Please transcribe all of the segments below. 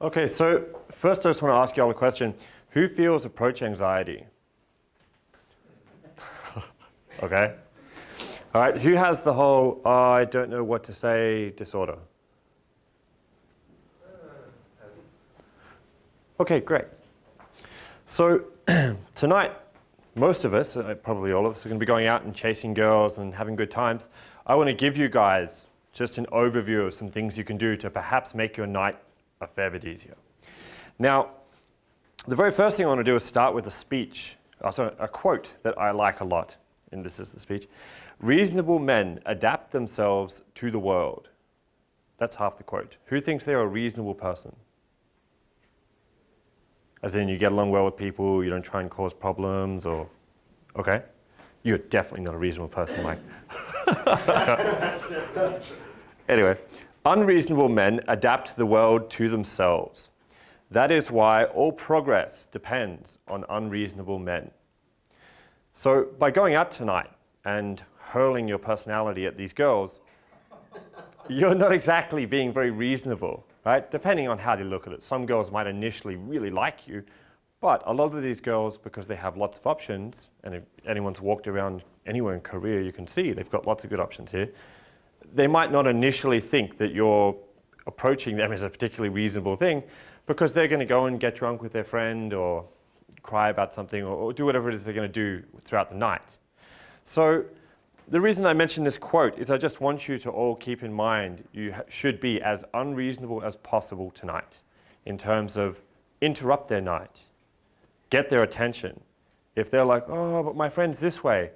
Okay, so first I just want to ask you all a question. Who feels approach anxiety? Okay. All right, who has the whole, oh, I don't know what to say disorder? Okay, great. So tonight, most of us, probably all of us, are going to be going out and chasing girls and having good times. I want to give you guys just an overview of some things you can do to perhaps make your night a fair bit easier. Now, the very first thing I want to do is start with a speech, also a quote that I like a lot, and this is the speech. Reasonable men adapt themselves to the world. That's half the quote. Who thinks they're a reasonable person? As in, you get along well with people, you don't try and cause problems, or, okay? You're definitely not a reasonable person, Mike. Anyway, unreasonable men adapt the world to themselves. That is why all progress depends on unreasonable men. So by going out tonight and hurling your personality at these girls, you're not exactly being very reasonable, right? Depending on how they look at it. Some girls might initially really like you, but a lot of these girls, because they have lots of options, and if anyone's walked around anywhere in Korea, you can see they've got lots of good options here, they might not initially think that you're approaching them as a particularly reasonable thing, because they're going to go and get drunk with their friend or cry about something or do whatever it is they're going to do throughout the night. So the reason I mention this quote is I just want you to all keep in mind you should be as unreasonable as possible tonight in terms of interrupt their night, get their attention. If they're like, oh, but my friend's this way,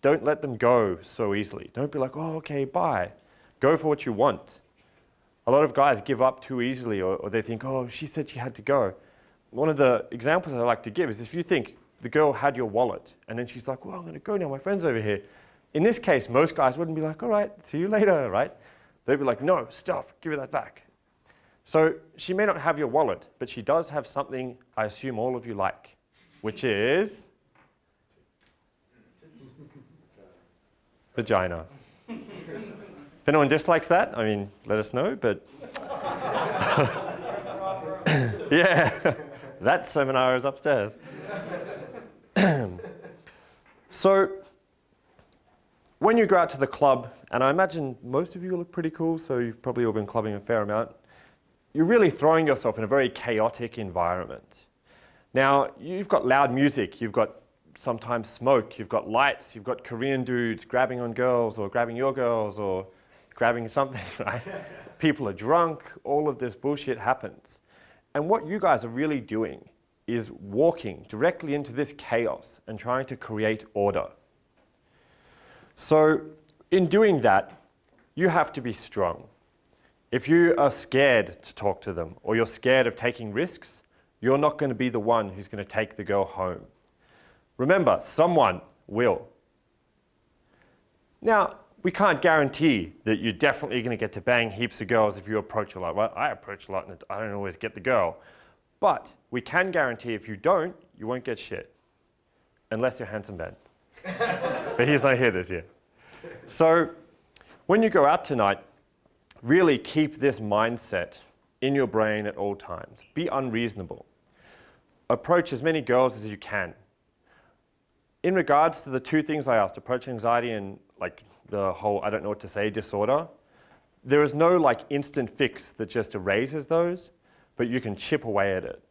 don't let them go so easily. Don't be like, oh, okay, bye. Go for what you want. A lot of guys give up too easily, or they think, oh, she said she had to go. One of the examples I like to give is if you think the girl had your wallet, and then she's like, well, I'm going to go now, my friend's over here. In this case, most guys wouldn't be like, all right, see you later, right? They'd be like, no, stop, give her that back. So she may not have your wallet, but she does have something I assume all of you like, which is vagina. If anyone dislikes that, I mean, let us know, but yeah, that seminar is upstairs. So when you go out to the club, and I imagine most of you look pretty cool, so you've probably all been clubbing a fair amount, you're really throwing yourself in a very chaotic environment. Now, you've got loud music, you've got sometimes smoke, you've got lights, you've got Korean dudes grabbing on girls or grabbing your girls or grabbing something, right? People are drunk, all of this bullshit happens. And what you guys are really doing is walking directly into this chaos and trying to create order. So in doing that, you have to be strong. If you are scared to talk to them or you're scared of taking risks, you're not going to be the one who's going to take the girl home. Remember, someone will. Now, we can't guarantee that you're definitely going to get to bang heaps of girls if you approach a lot. Well, I approach a lot and I don't always get the girl. But we can guarantee if you don't, you won't get shit. Unless you're handsome Ben. But he's not here this year. So when you go out tonight, really keep this mindset in your brain at all times. Be unreasonable. Approach as many girls as you can. In regards to the two things I asked, approach anxiety and like the whole I don't know what to say disorder, there is no like instant fix that just erases those, but you can chip away at it.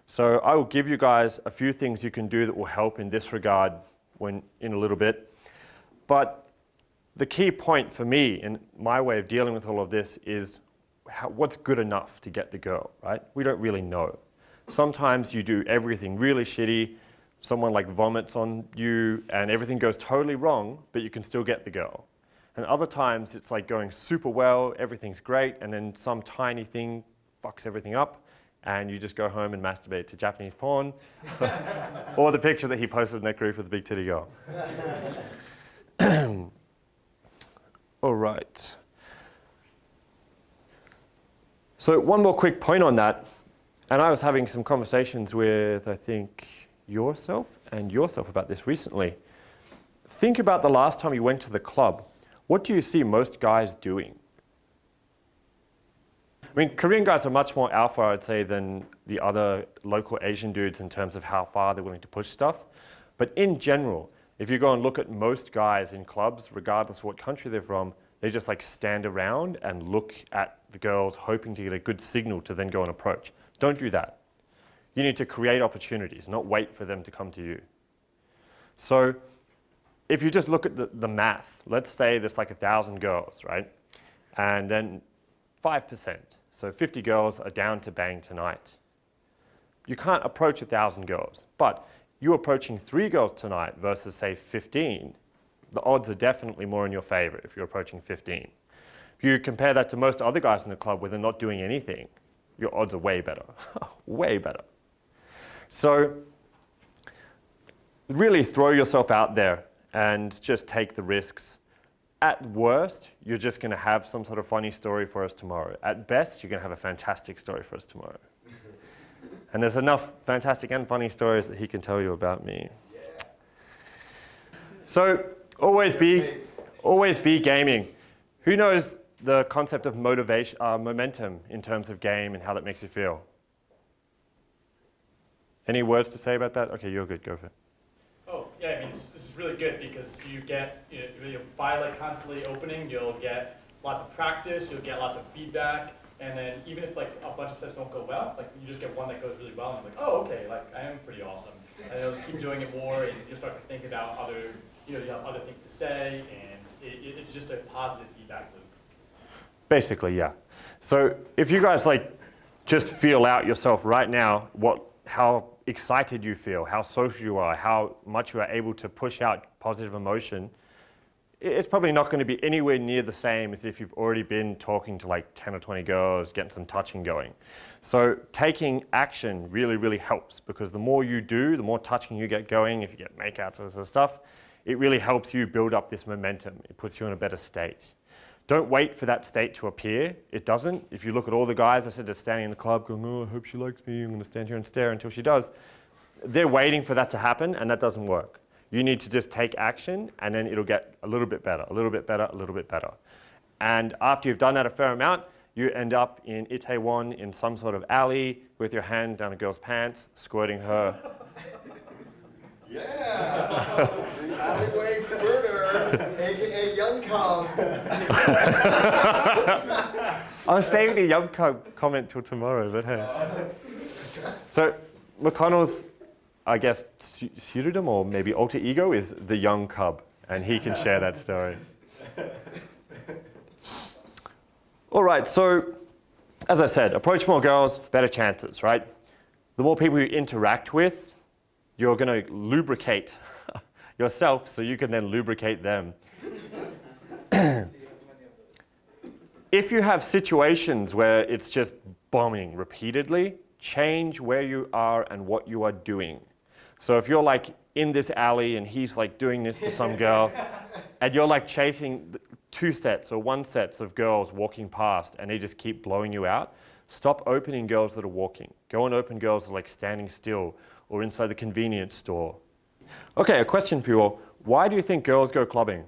So I will give you guys a few things you can do that will help in this regard in a little bit. But the key point for me in my way of dealing with all of this is what's good enough to get the girl, right? We don't really know. Sometimes you do everything really shitty, someone like vomits on you and everything goes totally wrong, but you can still get the girl. And other times it's like going super well, everything's great, and then some tiny thing fucks everything up, and you just go home and masturbate to Japanese porn, or the picture that he posted in that group with the big titty girl. All right. So one more quick point on that, and I was having some conversations with, I think, yourself and yourself about this recently. Think about the last time you went to the club. What do you see most guys doing? I mean, Korean guys are much more alpha, I'd say, than the other local Asian dudes in terms of how far they're willing to push stuff. But in general, if you go and look at most guys in clubs, regardless of what country they're from, they just like stand around and look at the girls, hoping to get a good signal to then go and approach. Don't do that. You need to create opportunities, not wait for them to come to you. So if you just look at the math, let's say there's like 1,000 girls, right? And then 5%, so 50 girls are down to bang tonight. You can't approach 1,000 girls, but you approaching 3 girls tonight versus say 15, the odds are definitely more in your favor if you're approaching 15. If you compare that to most other guys in the club where they're not doing anything, your odds are way better, way better. So really throw yourself out there and just take the risks. At worst, you're just going to have some sort of funny story for us tomorrow. At best, you're going to have a fantastic story for us tomorrow. And there's enough fantastic and funny stories that he can tell you about me. Yeah. So always be gaming. Who knows the concept of motivation, momentum in terms of game and how that makes you feel? Any words to say about that? Okay, you're good. Go for it. Oh, yeah, I mean, this is really good because you get, by like constantly opening, you'll get lots of practice, you'll get lots of feedback, and then even if like a bunch of sets don't go well, like you just get one that goes really well, and you're like, oh, okay, like I am pretty awesome. And you'll just keep doing it more, and you'll start to think about other, you have other things to say, and it's just a positive feedback loop. Basically, yeah. So if you guys like just feel out yourself right now, how excited you feel, how social you are, how much you are able to push out positive emotion, it's probably not going to be anywhere near the same as if you've already been talking to like 10 or 20 girls, getting some touching going. So taking action really, really helps because the more you do, the more touching you get going, if you get makeouts or sort of stuff, it really helps you build up this momentum. It puts you in a better state. Don't wait for that state to appear. It doesn't. If you look at all the guys I said they're standing in the club going, oh, I hope she likes me, I'm going to stand here and stare until she does. They're waiting for that to happen, and that doesn't work. You need to just take action, and then it'll get a little bit better, a little bit better, a little bit better. And after you've done that a fair amount, you end up in Itaewon in some sort of alley with your hand down a girl's pants, squirting her. Yeah! The alleyway squirter, aka Young Cub. I was saving the Young Cub comment till tomorrow, but hey. So McConnell's, I guess, pseudonym or maybe alter ego is the Young Cub, and he can share that story. All right, so as I said, approach more girls, better chances, right? The more people you interact with, you're going to lubricate yourself so you can then lubricate them. If you have situations where it's just bombing repeatedly, change where you are and what you are doing. So if you're like in this alley and he's like doing this to some girl and you're like chasing 2 sets or 1 sets of girls walking past and they just keep blowing you out, stop opening girls that are walking. Go and open girls that are like standing still or inside the convenience store. Okay, a question for you all. Why do you think girls go clubbing?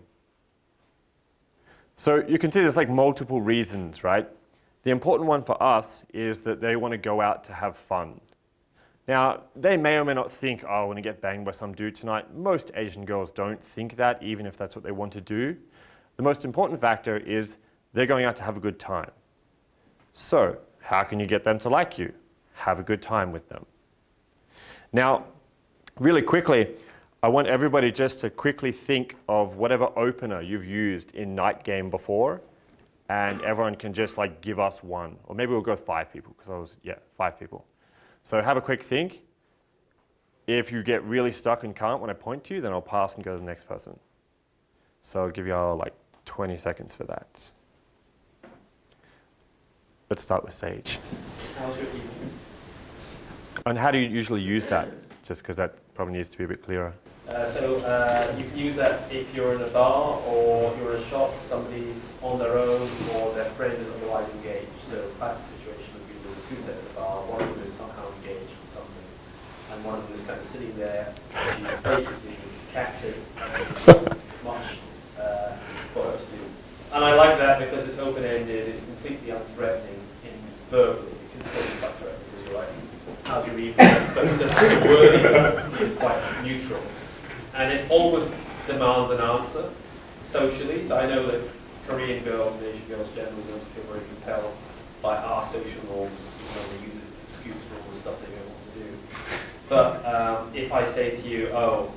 So you can see there's like multiple reasons, right? The important one for us is that they want to go out to have fun. Now, they may or may not think, oh, I want to get banged by some dude tonight. Most Asian girls don't think that, even if that's what they want to do. The most important factor is they're going out to have a good time. So, how can you get them to like you? Have a good time with them. Now, really quickly, I want everybody just to quickly think of whatever opener you've used in night game before, and everyone can just like give us one. Or maybe we'll go 5 people, because 5 people. So have a quick think. If you get really stuck and can't when I point to you, then I'll pass and go to the next person. So I'll give you all like 20 seconds for that. Let's start with Sage. How's your evening? And how do you usually use that? Just because that probably needs to be a bit clearer. You can use that if you're in a bar or you're in a shop, somebody's on their own or their friend is otherwise engaged. So classic situation would be the 2 set at the bar, one of them is somehow engaged with something, and one of them is kind of sitting there, and you basically captured much for her to do. And I like that because it's open-ended, it's completely unthreatening in verbally, you can still fluctuate because you're like, how's your evening? But the wording is quite neutral. And it almost demands an answer socially. So I know that Korean girls and Asian girls generally don't feel very compelled by our social norms, even though they use it as an excuse for all the stuff they don't want to do. But if I say to you, oh,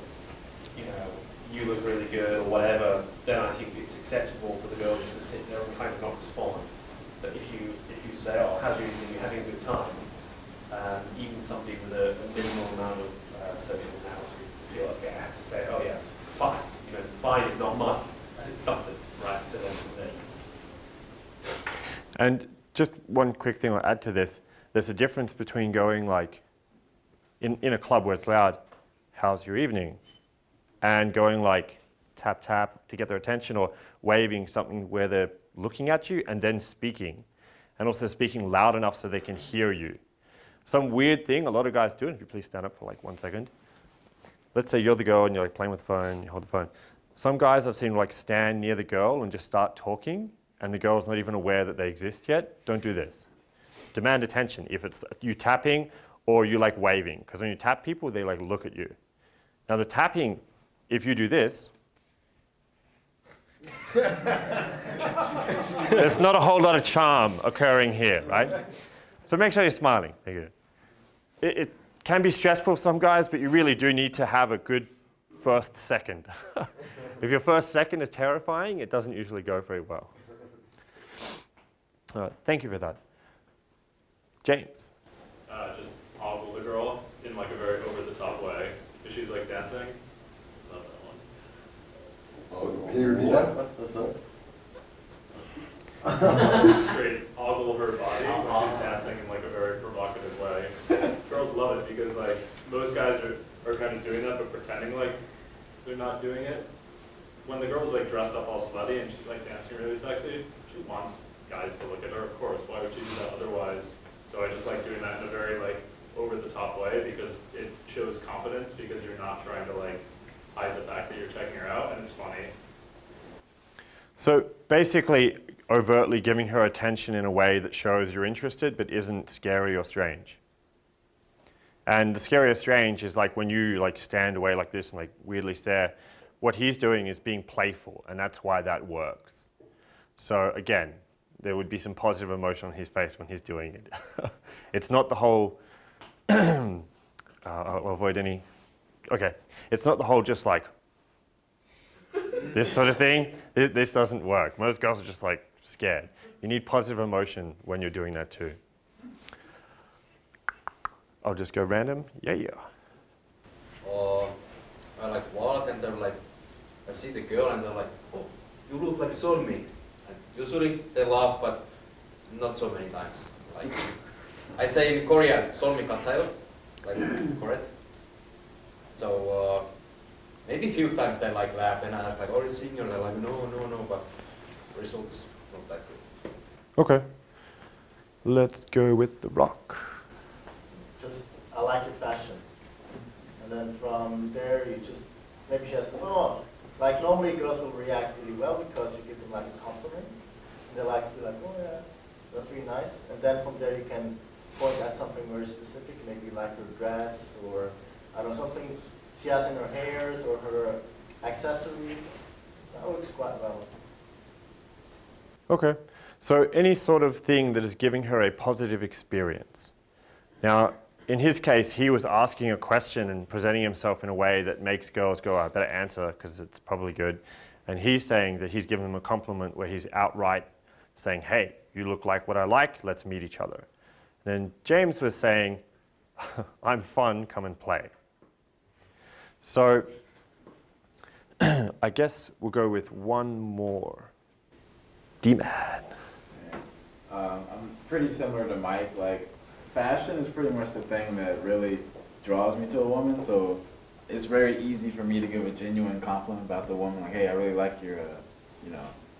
you know, you look really good or whatever, then I think it's acceptable for the girl just to sit there and kind of not respond. But if you say, oh, how's your evening, you're having a good time, even somebody with a minimal amount of social nous would feel like they have to say, oh yeah, fine. You know, fine is not mine, it's something, right? So then from there. And just one quick thing I'll add to this. There's a difference between going like, in a club where it's loud, how's your evening? And going like, tap, tap to get their attention, or waving something where they're looking at you and then speaking. And also speaking loud enough so they can hear you. Some weird thing a lot of guys do, and if you please stand up for like 1 second. Let's say you're the girl and you're like playing with the phone, you hold the phone. Some guys I've seen like stand near the girl and just start talking, and the girl's not even aware that they exist yet. Don't do this. Demand attention. If it's you tapping or you like waving, because when you tap people, they like look at you. Now the tapping, if you do this, there's not a whole lot of charm occurring here, right? So make sure you're smiling. It can be stressful for some guys, but you really do need to have a good first second. If your first second is terrifying, it doesn't usually go very well. Thank you for that. James. Just ogle the girl in like a very over-the-top way. If she's like dancing, not that one. Oh, can you repeat that? Straight ogle her body when she's dancing in like a very provocative way. Girls love it because like most guys are kind of doing that but pretending like they're not doing it. When the girl's like dressed up all slutty and she's like dancing really sexy, she wants guys to look at her, of course. Why would she do that otherwise? So I just like doing that in a very like over-the-top way because it shows confidence because you're not trying to like hide the fact that you're checking her out, and it's funny. So basically, overtly giving her attention in a way that shows you're interested but isn't scary or strange. And the scary or strange is like when you like stand away like this and like weirdly stare. What he's doing is being playful, and that's why that works. So again, there would be some positive emotion on his face when he's doing it. It's not the whole, I'll avoid any, okay. It's not the whole just like, this sort of thing. This doesn't work. Most girls are just like scared. You need positive emotion when you're doing that too. I'll just go random. Yeah. Or I like walk and they're like, I see the girl and they're like, oh, you look like Solmi. And usually they laugh, but not so many times. Like I say in Korean, Solmi katsayo, like correct. So maybe a few times they like laugh, and I ask like, oh, you're senior. They're like, no, but results not that good. Okay. Let's go with the rock. Just, I like your fashion. And then from there, you just, maybe she has, oh, like normally girls will react really well because you give them like a compliment. And they like, be like, oh yeah, that's really nice. And then from there you can point at something very specific, maybe like her dress or, I don't know, something she has in her hairs or her accessories. That works quite well. Okay. So any sort of thing that is giving her a positive experience. Now, in his case, he was asking a question and presenting himself in a way that makes girls go, I better answer because it's probably good. And he's saying that he's giving them a compliment where he's outright saying, hey, you look like what I like, let's meet each other. Then James was saying, I'm fun, come and play. So I guess we'll go with one more. D-Man. I'm pretty similar to Mike. Like, fashion is pretty much the thing that really draws me to a woman, so it's very easy for me to give a genuine compliment about the woman, like, hey, I really like your,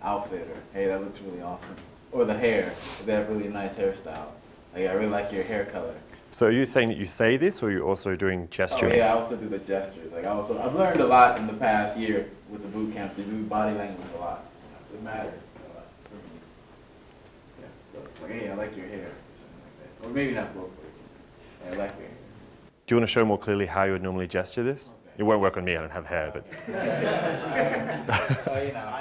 outfit, or hey, that looks really awesome. Or the hair, if they have really nice hairstyle. Like, I really like your hair color. So are you saying that you say this, or you're also doing gesturing? Oh yeah, I also do the gestures. Like, I've learned a lot in the past year with the boot camp to do body language a lot. It matters a lot for me. Yeah, so, like, hey, I like your hair. Or maybe not both ways. I like your hair. Do you want to show more clearly how you would normally gesture this? Okay. It won't work on me, I don't have hair, but... Oh, you know.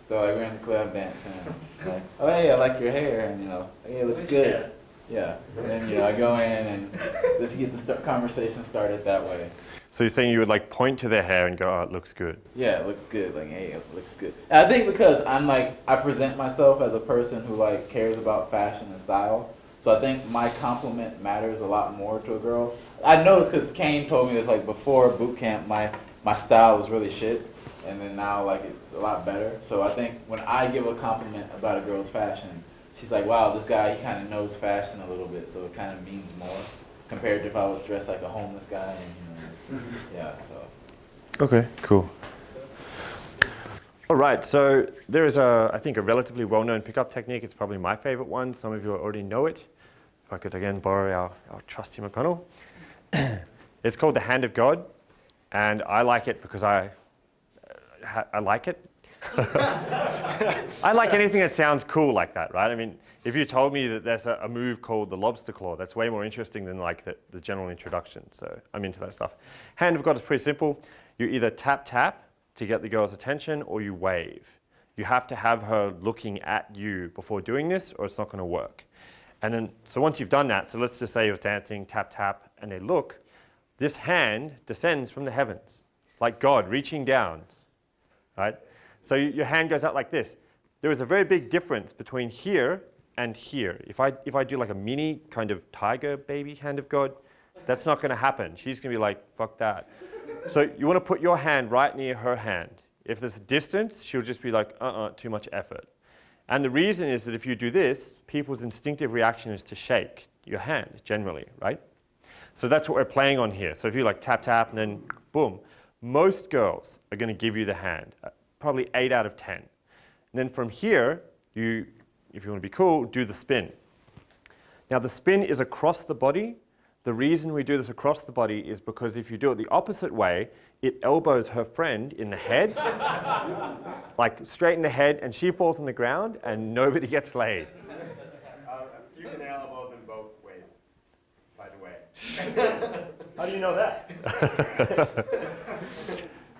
So like we're in the club dancing, and like, oh hey, I like your hair, and you know, hey, it looks good. Yeah. And then you know, I go in and just get the conversation started that way. So you're saying you would like point to their hair and go, oh, it looks good. Yeah, it looks good. Like, hey, it looks good. And I think because I'm like, I present myself as a person who like cares about fashion and style. So I think my compliment matters a lot more to a girl. I know it's because Kane told me this like before boot camp, my style was really shit. And then now like it's a lot better. So I think when I give a compliment about a girl's fashion, she's like, wow, this guy, he kind of knows fashion a little bit. So it kind of means more compared to if I was dressed like a homeless guy. And, you know, yeah, so. Okay, cool. All right, so there is I think a relatively well-known pickup technique. It's probably my favorite one. Some of you already know it. If I could again borrow our trusty McConnell. It's called the Hand of God, and I like it because I like it. I like anything that sounds cool like that, right? I mean, if you told me that there's a move called the lobster claw, that's way more interesting than like the general introduction. So I'm into that stuff. Hand of God is pretty simple. You either tap to get the girl's attention, or you wave. You have to have her looking at you before doing this, or it's not going to work. And then, so once you've done that, so let's just say you're dancing, tap, and they look, this hand descends from the heavens, like God reaching down, right? So your hand goes out like this. There is a very big difference between here and here. If I do like a mini kind of tiger baby hand of God, that's not going to happen. She's going to be like, fuck that. So you want to put your hand right near her hand. If there's a distance, she'll just be like, too much effort. And the reason is that if you do this, people's instinctive reaction is to shake your hand, generally, right? So that's what we're playing on here. So if you like tap, and then boom, most girls are going to give you the hand, probably 8 out of 10. And then from here, if you want to be cool, do the spin. Now the spin is across the body. The reason we do this across the body is because if you do it the opposite way, it elbows her friend in the head, like straight in the head, and she falls on the ground and nobody gets laid. You can elbow them both ways, by the way. How do you know that?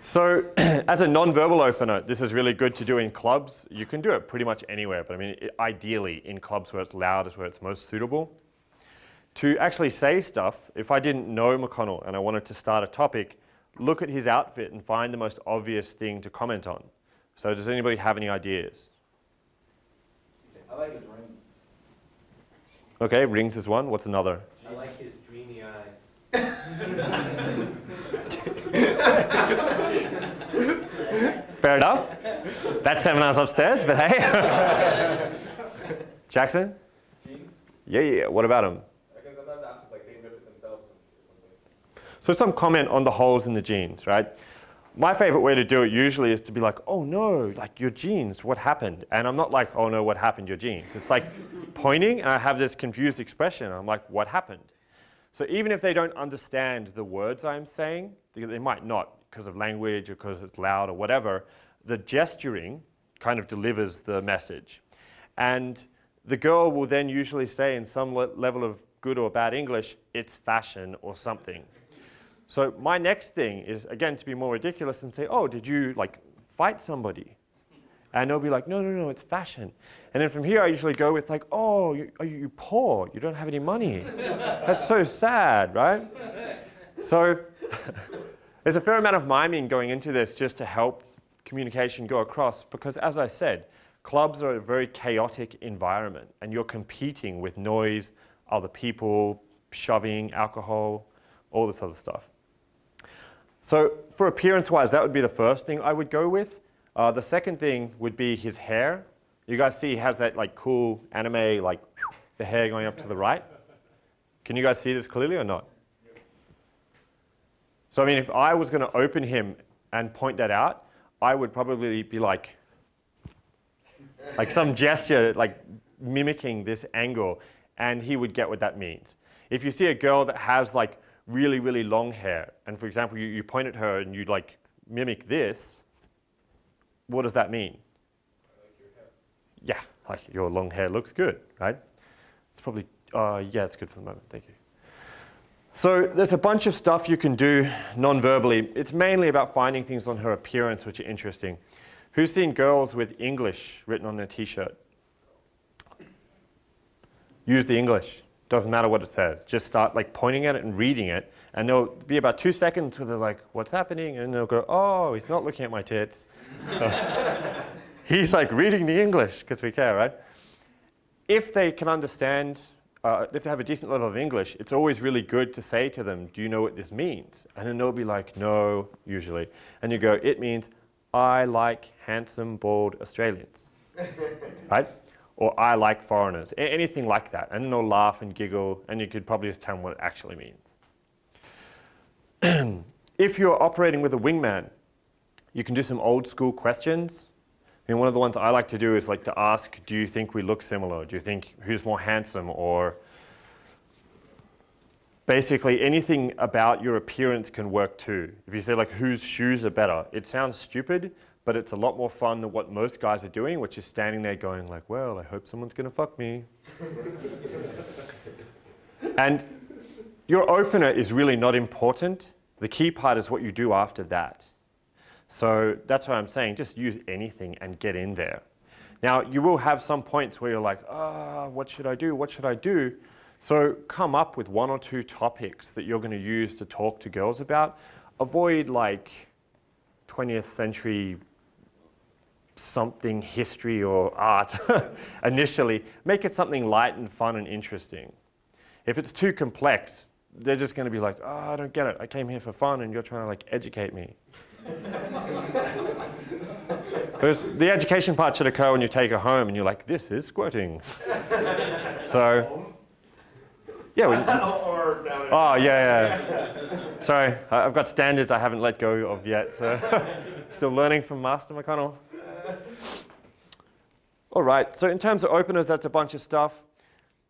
So as a non-verbal opener, this is really good to do in clubs. You can do it pretty much anywhere, but I mean, ideally in clubs where it's loud is where it's most suitable. To actually say stuff, if I didn't know McConnell and I wanted to start a topic, look at his outfit and find the most obvious thing to comment on. So does anybody have any ideas? I like his ring. Okay, rings is one. What's another? I like his dreamy eyes. Fair enough. That seminar's upstairs, but hey. Jackson? Jeans? Yeah. What about them? I can sometimes ask if like they rip it themselves or something. So some comment on the holes in the jeans, right? My favorite way to do it usually is to be like, oh no, like your jeans, what happened? And I'm not like, oh no, what happened, your jeans? It's like pointing, and I have this confused expression. I'm like, what happened? So even if they don't understand the words I'm saying, they might not because of language or because it's loud or whatever, the gesturing kind of delivers the message. And the girl will then usually say in some level of good or bad English, it's fashion or something. So my next thing is, again, to be more ridiculous and say, oh, did you like fight somebody? And they'll be like, no, it's fashion. And then from here, I usually go with like, oh, are you poor? You don't have any money. That's so sad, right? So there's a fair amount of miming going into this just to help communication go across, because as I said, clubs are a very chaotic environment, and you're competing with noise, other people, shoving, alcohol, all this other stuff. So for appearance-wise, that would be the first thing I would go with. The second thing would be his hair. You guys see he has that like cool anime, like the hair going up to the right. Can you guys see this clearly or not? So I mean, if I was going to open him and point that out, I would probably be like some gesture, like mimicking this angle, and he would get what that means. If you see a girl that has like really, really long hair, and for example, you point at her and you like mimic this, what does that mean? I like your hair. Yeah, like your long hair looks good, right? It's probably, Yeah, it's good for the moment, thank you. So there's a bunch of stuff you can do non-verbally. It's mainly about finding things on her appearance which are interesting. Who's seen girls with English written on their t-shirt? Use the English. Doesn't matter what it says. Just start like pointing at it and reading it, and there'll be about 2 seconds where they're like, what's happening? And they'll go, oh, he's not looking at my tits. He's like reading the English, because we care, right? If they can understand, if they have a decent level of English, it's always really good to say to them, do you know what this means? And then they'll be like, no, usually. And you go, it means, I like handsome, bald Australians, right? Or I like foreigners, anything like that. And then they'll laugh and giggle, and you could probably just tell them what it actually means. If you're operating with a wingman, you can do some old school questions. I mean, one of the ones I like to do is like to ask, do you think we look similar? Do you think who's more handsome? Or basically anything about your appearance can work too. If you say like, whose shoes are better? It sounds stupid, but it's a lot more fun than what most guys are doing, which is standing there going like, well, I hope someone's gonna fuck me. And your opener is really not important. The key part is what you do after that. So that's what I'm saying, just use anything and get in there. Now, you will have some points where you're like, what should I do? What should I do? So come up with 1 or 2 topics that you're going to use to talk to girls about. Avoid like 20th century something, history or art initially. Make it something light and fun and interesting. If it's too complex, they're just going to be like, oh, I don't get it. I came here for fun and you're trying to like educate me. Because the education part should occur when you take her home and you're like, this is squirting. So, yeah. Or down oh, yeah. Sorry, I've got standards I haven't let go of yet, so still learning from Master McConnell. All right, so in terms of openers, that's a bunch of stuff.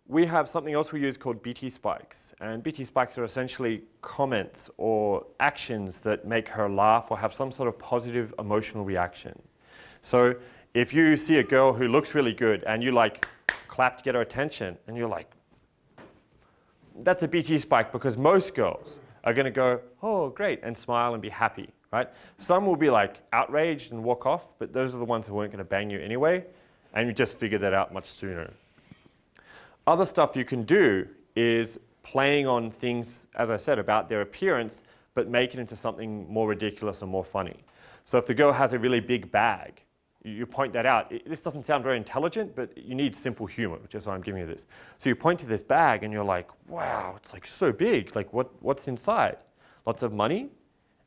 We have something else we use called BT spikes. And BT spikes are essentially comments or actions that make her laugh or have some sort of positive emotional reaction. So if you see a girl who looks really good and you like clap to get her attention and you're like, that's a BT spike, because most girls are going to go, oh, great, and smile and be happy, right? Some will be like outraged and walk off, but those are the ones who weren't going to bang you anyway, and you just figure that out much sooner. Other stuff you can do is playing on things, as I said, about their appearance, but make it into something more ridiculous and more funny. So if the girl has a really big bag, you point that out. This doesn't sound very intelligent, but you need simple humor, which is why I'm giving you this. So you point to this bag and you're like, wow, it's like so big. Like what's inside? Lots of money?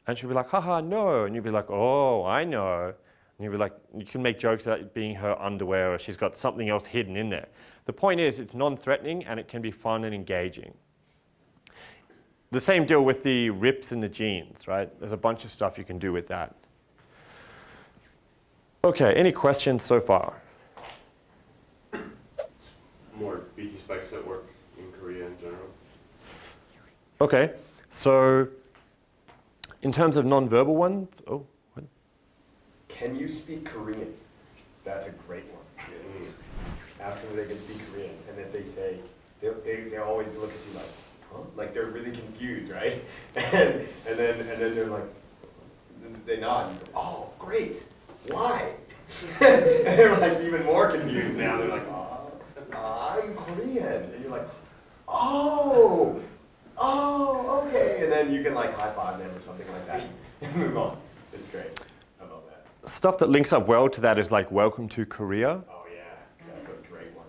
And she'll be like, haha, no. And you'll be like, oh, I know. And you'll be like, you can make jokes about it being her underwear or she's got something else hidden in there. The point is, it's non-threatening and it can be fun and engaging. The same deal with the rips in the jeans, right? There's a bunch of stuff you can do with that. Okay, any questions so far? More BT spikes that work in Korea in general. Okay, so in terms of non-verbal ones, oh, what? Can you speak Korean? That's a great one. Ask them if they can speak Korean, and if they say, they always look at you like, huh? Like they're really confused, right? and then they're like, they nod, and you go, oh, great. Why? And they're like even more confused now. They're like, I'm Korean. And you're like, oh, okay. And then you can like high five them or something like that and move on. It's great. I love that. Stuff that links up well to that is like welcome to Korea. Oh yeah, that's a great one.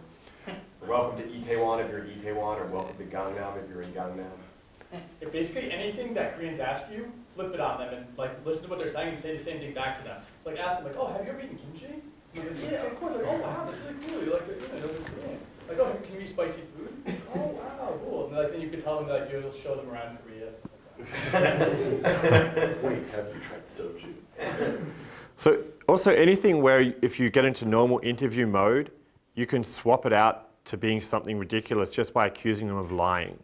Welcome to Itaewon if you're in Itaewon, or welcome to Gangnam if you're in Gangnam. If basically anything that Koreans ask you, flip it on them and like listen to what they're saying and say the same thing back to them. Like ask them like, oh, have you ever eaten kimchi? And like, yeah, of course. Like, oh wow, that's really cool. You're like, you know, Korean. Like, oh, can you eat spicy food? Oh wow, cool. And like then you could tell them that you'll show them around Korea. Wait, have you tried soju? So also anything where if you get into normal interview mode, you can swap it out to being something ridiculous just by accusing them of lying.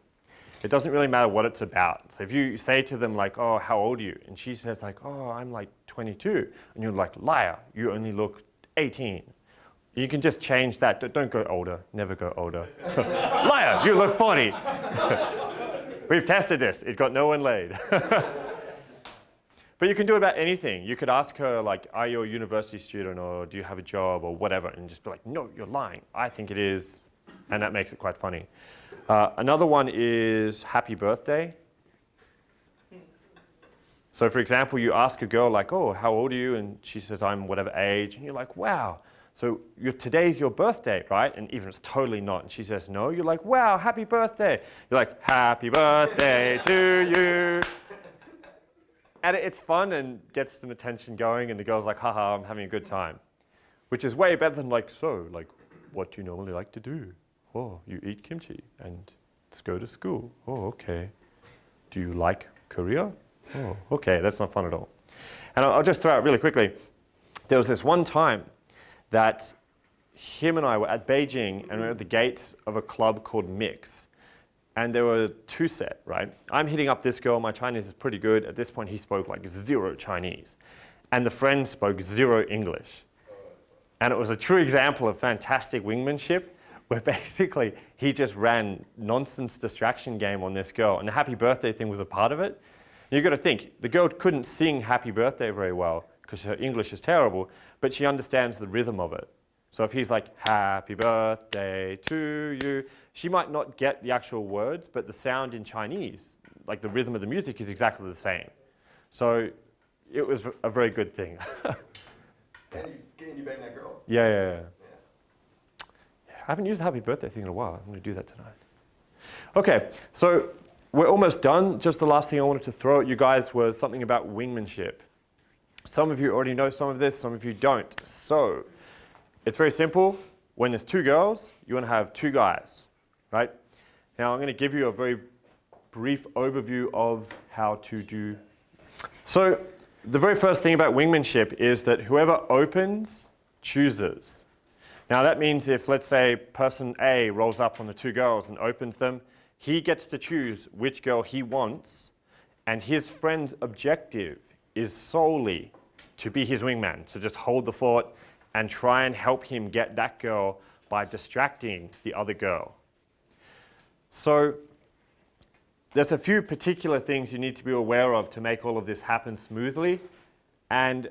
It doesn't really matter what it's about. So if you say to them like, oh, how old are you? And she says like, oh, I'm like 22. And you're like, liar, you only look 18. You can just change that. Don't go older. Never go older. Liar, you look 40. We've tested this. It got no one laid. But you can do it about anything. You could ask her, like, are you a university student, or do you have a job, or whatever, and just be like, no, you're lying. I think it is. And that makes it quite funny. Another one is happy birthday. So for example, you ask a girl like, oh, how old are you? And she says, I'm whatever age. And you're like, wow. So today's your birthday, right? And even if it's totally not. And she says, no. You're like, wow, happy birthday. You're like, happy birthday to you. And it's fun and gets some attention going. And the girl's like, haha, I'm having a good time. Which is way better than like, so, like, what do you normally like to do? Oh, you eat kimchi and just go to school. Oh, okay. Do you like Korea? Oh, okay, that's not fun at all. And I'll just throw out really quickly. There was this one time that him and I were at Beijing and we were at the gates of a club called Mix. And there were two set, right? I'm hitting up this girl, my Chinese is pretty good. At this point, he spoke like 0 Chinese. And the friend spoke 0 English. And it was a true example of fantastic wingmanship, where basically he just ran nonsense distraction game on this girl. And the happy birthday thing was a part of it. You've got to think, the girl couldn't sing happy birthday very well because her English is terrible, but she understands the rhythm of it. So if he's like, happy birthday to you, she might not get the actual words, but the sound in Chinese, like the rhythm of the music, is exactly the same. So it was a very good thing. Can you bang that girl? Yeah. I haven't used the happy birthday thing in a while. I'm going to do that tonight. Okay, so we're almost done. Just the last thing I wanted to throw at you guys was something about wingmanship. Some of you already know some of this, some of you don't. So it's very simple. When there's 2 girls, you want to have 2 guys, right? Now I'm going to give you a very brief overview of how to do. So the very first thing about wingmanship is that whoever opens chooses. Now that means if, let's say, person A rolls up on the 2 girls and opens them, he gets to choose which girl he wants, and his friend's objective is solely to be his wingman, to just hold the fort and try and help him get that girl by distracting the other girl. So there's a few particular things you need to be aware of to make all of this happen smoothly. And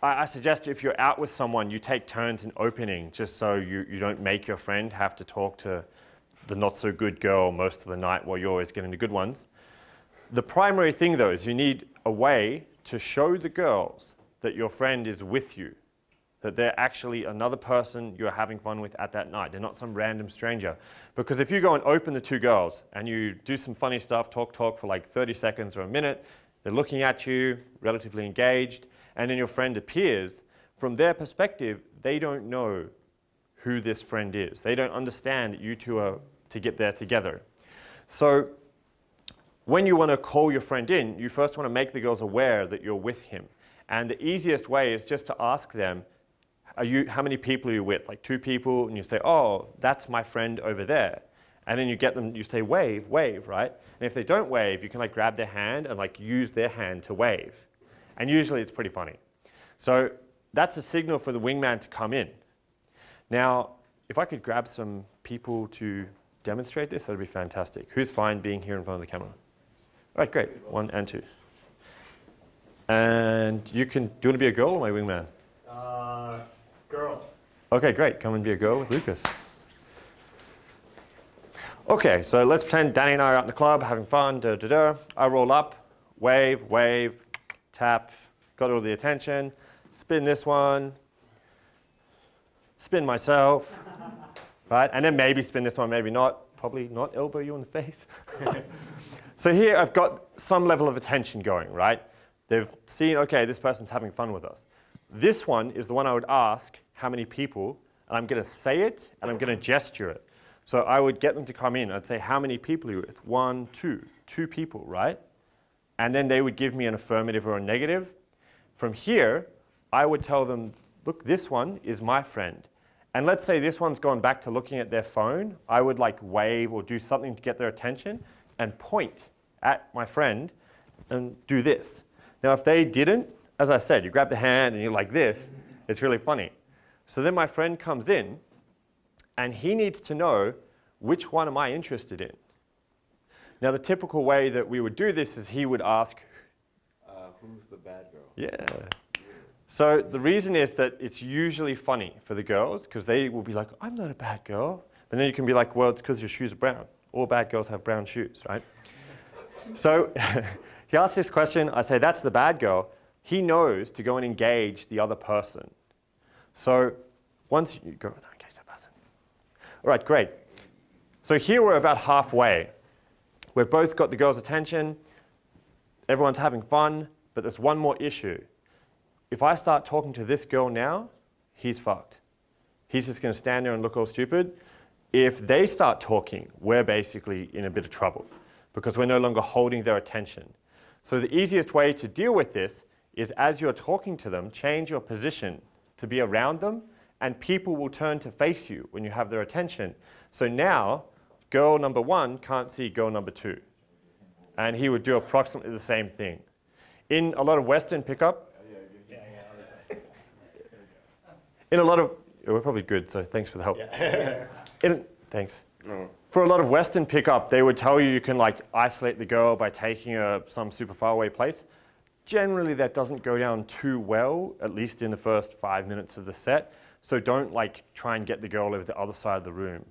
I suggest if you're out with someone, you take turns in opening, just so you don't make your friend have to talk to the not so good girl most of the night while you're always getting the good ones. The primary thing though is you need a way to show the girls that your friend is with you, that they're actually another person you're having fun with at that night. They're not some random stranger. Because if you go and open the 2 girls and you do some funny stuff, talk for like 30 seconds or a minute, they're looking at you, relatively engaged, and then your friend appears, from their perspective, they don't know who this friend is. They don't understand that you 2 are to get there together. So when you want to call your friend in, you first want to make the girls aware that you're with him. And the easiest way is just to ask them, how many people are you with? Like 2 people, and you say, oh, that's my friend over there. And then you get them, you say wave, right? And if they don't wave, you can like grab their hand and like use their hand to wave. And usually it's pretty funny. So that's a signal for the wingman to come in. Now, if I could grab some people to demonstrate this, that'd be fantastic. Who's fine being here in front of the camera? All right, great. 1 and 2. And do you want to be a girl or my wingman? Girl. Okay, great. Come and be a girl with Lucas. Okay, so let's pretend Danny and I are out in the club having fun. I roll up, wave, tap, got all the attention, spin this one, spin myself, right? And then maybe spin this one, maybe not. Probably not elbow you in the face. So here I've got some level of attention going, right? They've seen, okay, this person's having fun with us. This one is the one I would ask how many people, and I'm going to say it, and I'm going to gesture it. So I would get them to come in. I'd say, how many people are you with? 1, 2, 2 people, right? And then they would give me an affirmative or a negative. From here, I would tell them, look, this one is my friend. And let's say this one's gone back to looking at their phone. I would like wave or do something to get their attention and point at my friend and do this. Now, if they didn't, as I said, you grab the hand and you're like this, it's really funny. So then my friend comes in, and he needs to know, which one am I interested in? Now, the typical way that we would do this is he would ask, who's the bad girl? yeah. So the reason is that it's usually funny for the girls, because they will be like, I'm not a bad girl. And then you can be like, well, it's because your shoes are brown. All bad girls have brown shoes, right? So he asks this question. I say, that's the bad girl. He knows to go and engage the other person. So once you go, engage that person. All right, great. So here we're about halfway. We've both got the girl's attention. Everyone's having fun, but there's one more issue. If I start talking to this girl now, he's fucked. He's just going to stand there and look all stupid. If they start talking, we're basically in a bit of trouble because we're no longer holding their attention. So the easiest way to deal with this is, as you're talking to them, change your position to be around them, and people will turn to face you when you have their attention. So now, girl number one can't see girl number two. And he would do approximately the same thing. In a lot of Western pickup, in a lot of, we're probably good, so thanks for the help. Thanks. No. For a lot of Western pickup, they would tell you can like isolate the girl by taking her some super far away place. Generally, that doesn't go down too well, at least in the first 5 minutes of the set. So don't like try and get the girl over the other side of the room.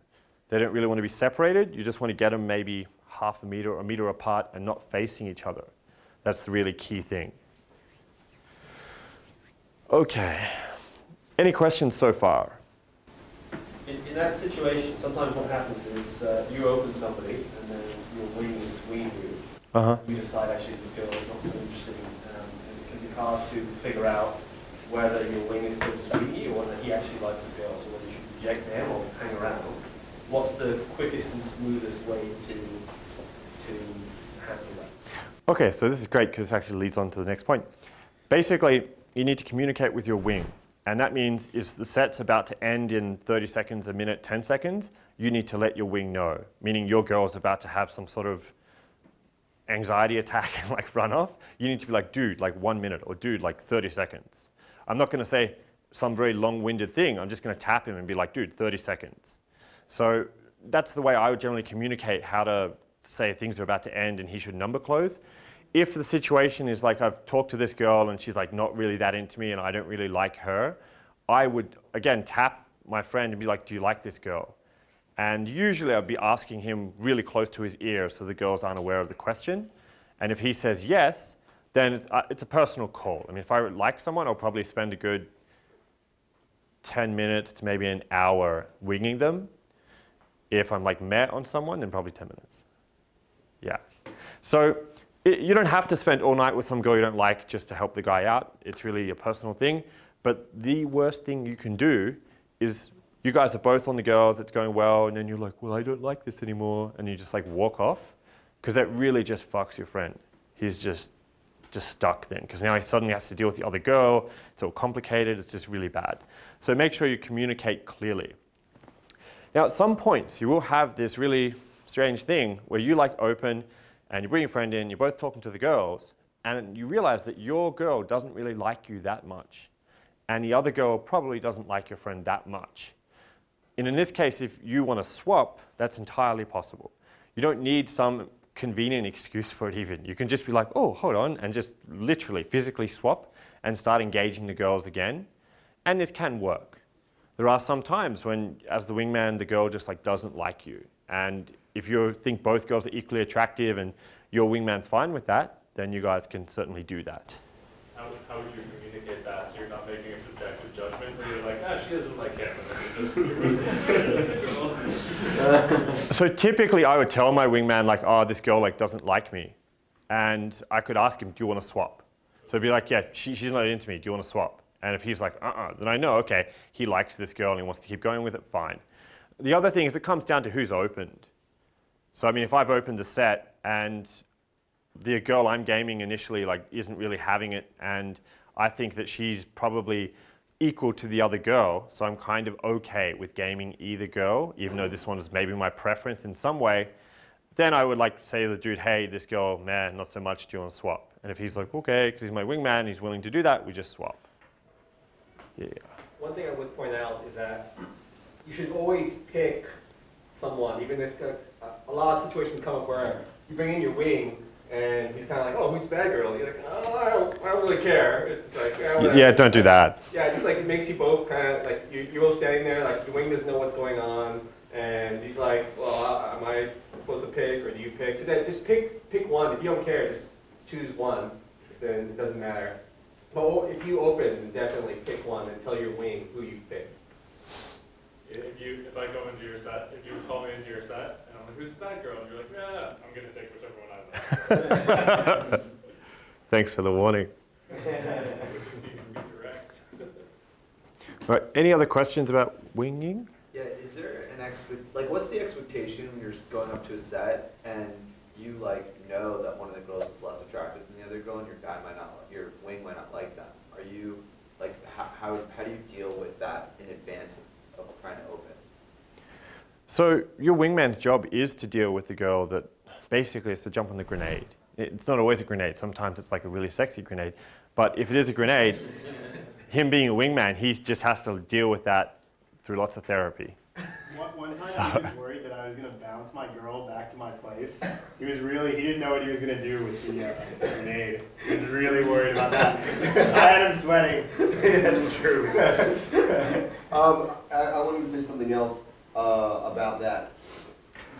They don't really want to be separated. You just want to get them maybe half a meter or a meter apart and not facing each other. That's the really key thing. Okay. Any questions so far? In that situation, sometimes what happens is you open somebody and then your wing is winging you. You decide actually this girl is not so interesting, and it can be hard to figure out whether your wing is still just winging you or whether he actually likes the girl, so whether you should reject them or hang around. What's the quickest and smoothest way to handle that? Okay, so this is great because this actually leads on to the next point. Basically, you need to communicate with your wing. And that means if the set's about to end in 30 seconds, a minute, 10 seconds, you need to let your wing know, meaning your girl's about to have some sort of anxiety attack and like run off. You need to be like, dude, like 1 minute, or dude, like 30 seconds. I'm not going to say some very long-winded thing. I'm just going to tap him and be like, dude, 30 seconds. So that's the way I would generally communicate how to say things are about to end and he should number close. If the situation is like I've talked to this girl and she's like not really that into me and I don't really like her, I would, again, tap my friend and be like, do you like this girl? And usually I'd be asking him really close to his ear so the girls aren't aware of the question. And if he says yes, then it's a personal call. I mean, if I like someone, I'll probably spend a good 10 minutes to maybe an hour winging them. If I'm like met on someone, then probably 10 minutes. Yeah. So you don't have to spend all night with some girl you don't like just to help the guy out. It's really a personal thing. But the worst thing you can do is you guys are both on the girls, it's going well, and then you're like, well, I don't like this anymore. And you just like walk off, because that really just fucks your friend. He's just stuck then, because now he suddenly has to deal with the other girl. It's all complicated. It's just really bad. So make sure you communicate clearly. Now, at some points, you will have this really strange thing where you like open and you bring your friend in, you're both talking to the girls, and you realize that your girl doesn't really like you that much. And the other girl probably doesn't like your friend that much. And in this case, if you want to swap, that's entirely possible. You don't need some convenient excuse for it even. You can just be like, oh, hold on, and just literally physically swap and start engaging the girls again. And this can work. There are some times when, as the wingman, the girl just like doesn't like you. And if you think both girls are equally attractive and your wingman's fine with that, then you guys can certainly do that. How would you communicate that so you're not making a subjective judgment where you're like, ah, she doesn't like him, and then you just... So typically I would tell my wingman like, oh, this girl like doesn't like me. And I could ask him, do you want to swap? So it'd be like, yeah, she's not into me, do you want to swap? And if he's like, then I know, okay, he likes this girl and he wants to keep going with it, fine. The other thing is it comes down to who's opened. So I mean, if I've opened the set and the girl I'm gaming initially like isn't really having it, and I think that she's probably equal to the other girl, so I'm kind of okay with gaming either girl, even though this one is maybe my preference in some way, then I would like to say to the dude, hey, this girl, man, not so much, do you want to swap? And if he's like, okay, because he's my wingman, he's willing to do that, we just swap. Yeah. one thing I would point out is that you should always pick someone, even if a lot of situations come up where you bring in your wing and he's kind of like, oh, who's the bad girl? You're like, oh, I don't really care. It's just like, Yeah, don't do that. Yeah, it just like it makes you both kind of like you're both standing there, like the wing doesn't know what's going on, and he's like, well, am I supposed to pick or do you pick? So that just pick one. If you don't care, just choose one. Then it doesn't matter. But if you open, definitely pick one and tell your wing who you pick. If I go into your set, if you call me into your set, and I'm like, who's the bad girl? And you're like, yeah, I'm gonna take whichever one I like. Thanks for the warning. Which would be direct. Right, any other questions about winging? Yeah, is there an what's the expectation when you're going up to a set and you know that one of the girls is less attractive than the other girl and your wing might not like them? Are you how do you deal with that in advance of trying to open? So your wingman's job is to deal with the girl that basically is to jump on the grenade. It's not always a grenade. Sometimes it's like a really sexy grenade. But if it is a grenade, him being a wingman, he just has to deal with that through lots of therapy. One time he was worried that I was going to bounce my girl back to my place. He didn't know what he was going to do with the grenade. He was really worried about that. I had him sweating. That's true. I wanted to say something else about that.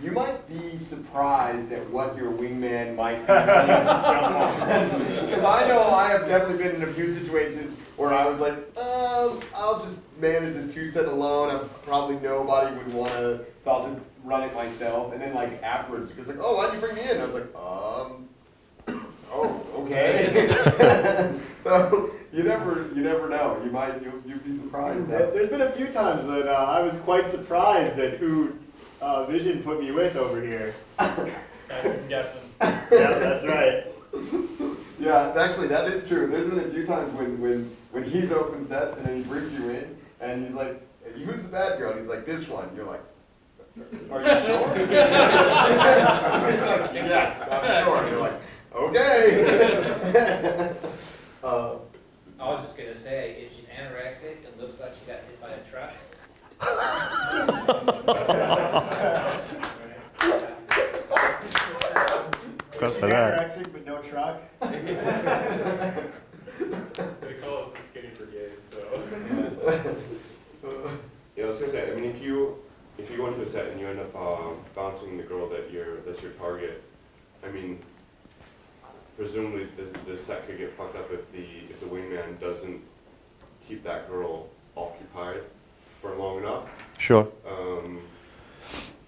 You might be surprised at what your wingman might be doing to someone. Because I know I have definitely been in a few situations where I was like, I'll just manage this two-set alone. Probably nobody would want to, so I'll just run it myself. And then like afterwards, he was like, oh, why'd you bring me in? I was like, oh, okay. So you never know. You'd be surprised. There's been a few times that I was quite surprised at who Vision put me with over here. I'm guessing. Yeah, that's right. Yeah, actually, that is true. There's been a few times when he's open sets and then he brings you in and he's like, hey, who's the bad girl? And he's like, this one. You're like, are you sure? Yes, I'm sure. You're like, okay. I was just going to say, if she's anorexic and looks like she got hit by a truck. Because She's for that. anorexic but no truck. They call us the skinny brigade, so. Yeah, I was gonna say, I mean, if you go into a set and you end up bouncing the girl that's your target, I mean, presumably the set could get fucked up if the wingman doesn't keep that girl occupied for long enough. Sure.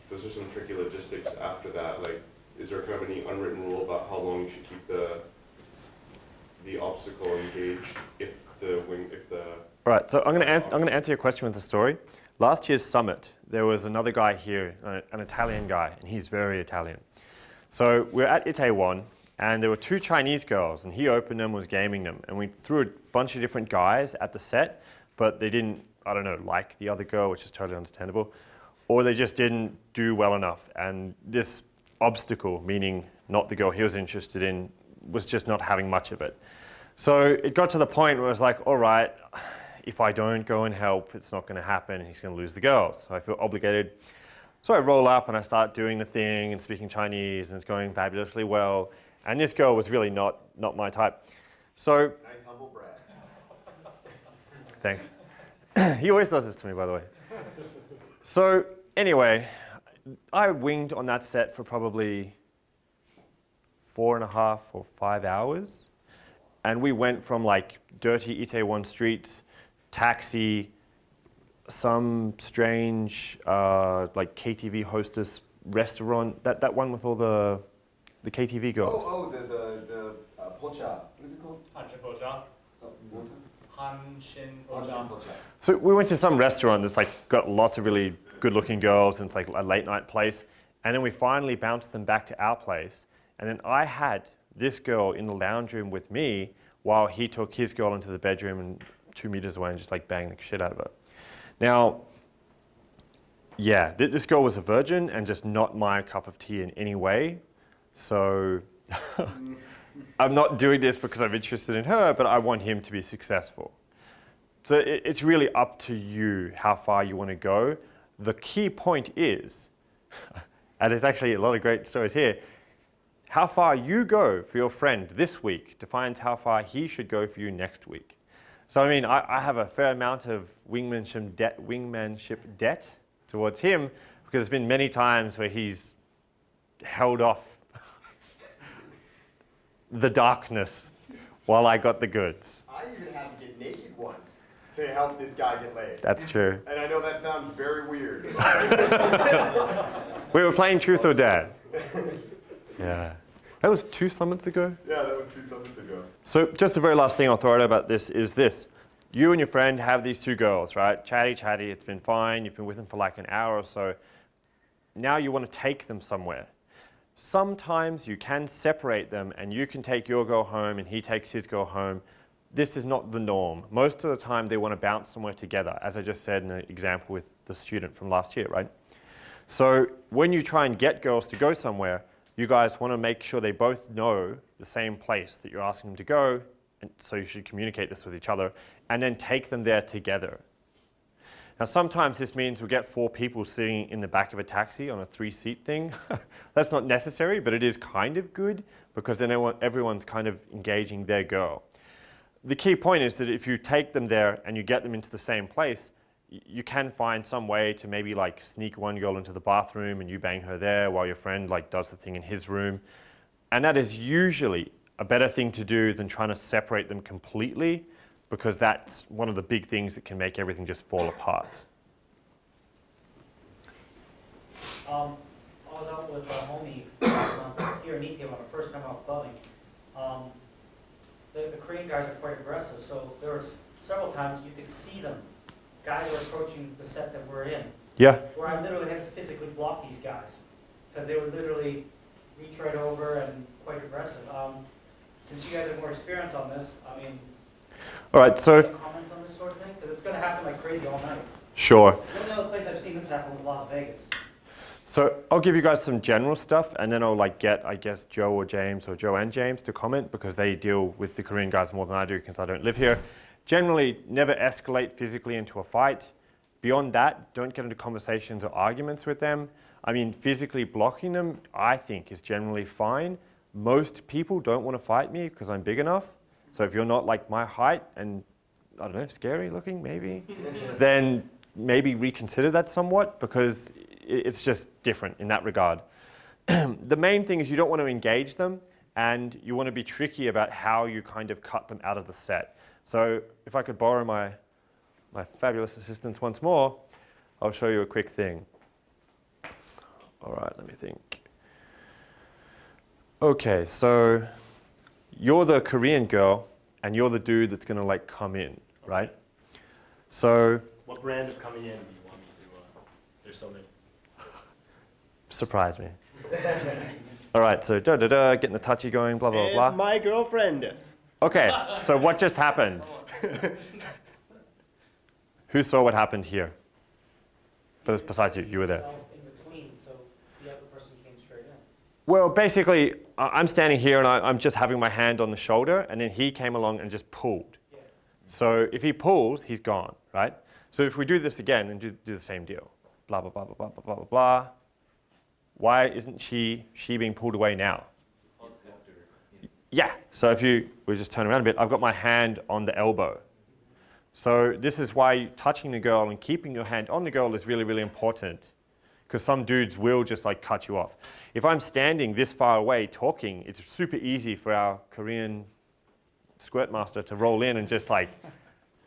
Those are some tricky logistics after that. Like, is there kind of any unwritten rule about how long you should keep the obstacle engaged if the Right, so I'm going to answer your question with a story. Last year's summit, there was another guy here, an Italian guy, and he's very Italian. So we're at Itaewon, and there were two Chinese girls, and he opened them, was gaming them, and we threw a bunch of different guys at the set, but they didn't, I don't know, like the other girl, which is totally understandable, or they just didn't do well enough, and this obstacle, meaning not the girl he was interested in, was just not having much of it. So it got to the point where I was like, all right, if I don't go and help, it's not going to happen, and he's going to lose the girls. So I feel obligated. So I roll up and I start doing the thing and speaking Chinese, and it's going fabulously well. And this girl was really not my type. So Nice humble brag. thanks. He always does this to me, by the way. So anyway, I winged on that set for probably 4.5 or 5 hours. And we went from like dirty Itaewon streets, taxi, some strange like KTV hostess restaurant, that one with all the KTV girls. Oh, the pocha. What is it called? Hanshin Pocha. Hanshin Pocha. So we went to some restaurant that's like got lots of really good-looking girls, and it's like a late-night place. And then we finally bounced them back to our place. And then I had this girl in the lounge room with me while he took his girl into the bedroom and 2 meters away and just like banged the shit out of her. Now, yeah, this girl was a virgin and just not my cup of tea in any way. So I'm not doing this because I'm interested in her, but I want him to be successful. So it's really up to you how far you want to go. The key point is, and there's actually a lot of great stories here, how far you go for your friend this week defines how far he should go for you next week. So I mean, I have a fair amount of wingmanship debt towards him, because there's been many times where he's held off the darkness while I got the goods. I even had to get naked once to help this guy get laid. That's true. And I know that sounds very weird. We were playing Truth or Dare. Yeah. That was 2 summits ago? Yeah, that was 2 summits ago. So just the very last thing I'll throw out about this is this. You and your friend have these 2 girls, right? Chatty, it's been fine. You've been with them for like an hour or so. Now you want to take them somewhere. Sometimes you can separate them and you can take your girl home and he takes his girl home. This is not the norm. Most of the time they want to bounce somewhere together, as I just said in the example with the student from last year, right? So when you try and get girls to go somewhere, you guys want to make sure they both know the same place that you're asking them to go, and so you should communicate this with each other, and then take them there together. Now sometimes this means we'll get 4 people sitting in the back of a taxi on a 3-seat thing. That's not necessary, but it is kind of good, because then everyone's kind of engaging their girl. The key point is that if you take them there and you get them into the same place, you can find some way to maybe like sneak one girl into the bathroom and you bang her there while your friend like does the thing in his room. And that is usually a better thing to do than trying to separate them completely, because that's one of the big things that can make everything just fall apart. I was out with a homie here in Ethiopia on the first time out clubbing. The Korean guys are quite aggressive, so there were several times you could see them. Guys were approaching the set that we're in. Yeah. Where I literally had to physically block these guys, because they would literally reach right over and quite aggressive. Since you guys have more experience on this, I mean, all right, so comments on this sort of thing? Because it's going to happen like crazy all night. Sure. The only other place I've seen this happen was Las Vegas. So I'll give you guys some general stuff, and then I'll like get, I guess, Joe or James, or Joe and James to comment, because they deal with the Korean guys more than I do, because I don't live here. Generally, never escalate physically into a fight. Beyond that, don't get into conversations or arguments with them. I mean, physically blocking them, I think, is generally fine. Most people don't want to fight me because I'm big enough. So if you're not like my height and, I don't know, scary looking maybe, then maybe reconsider that somewhat, because it's just different in that regard. The main thing is you don't want to engage them, and you want to be tricky about how you kind of cut them out of the set. So if I could borrow my fabulous assistants once more, I'll show you a quick thing. All right, let me think. Okay, so you're the Korean girl, and you're the dude that's going to like come in, right? So What brand of coming in do you want me to, there's so many. surprise me. All right, so getting the touchy going, blah, blah, blah. My girlfriend. Okay, so what just happened? Who saw what happened here? Besides you, you were there. In between, so the other person came straight in. Well, basically, I'm standing here and I'm just having my hand on the shoulder, and then he came along and just pulled. Yeah. So if he pulls, he's gone, right? So if we do this again and do the same deal, blah, blah, blah, blah, blah, blah, blah, blah, blah, why isn't she being pulled away now? Yeah, so if we just turn around a bit, I've got my hand on the elbow. So this is why touching the girl and keeping your hand on the girl is really, really important, because some dudes will just like cut you off. If I'm standing this far away talking, it's super easy for our Korean squirt master to roll in and just like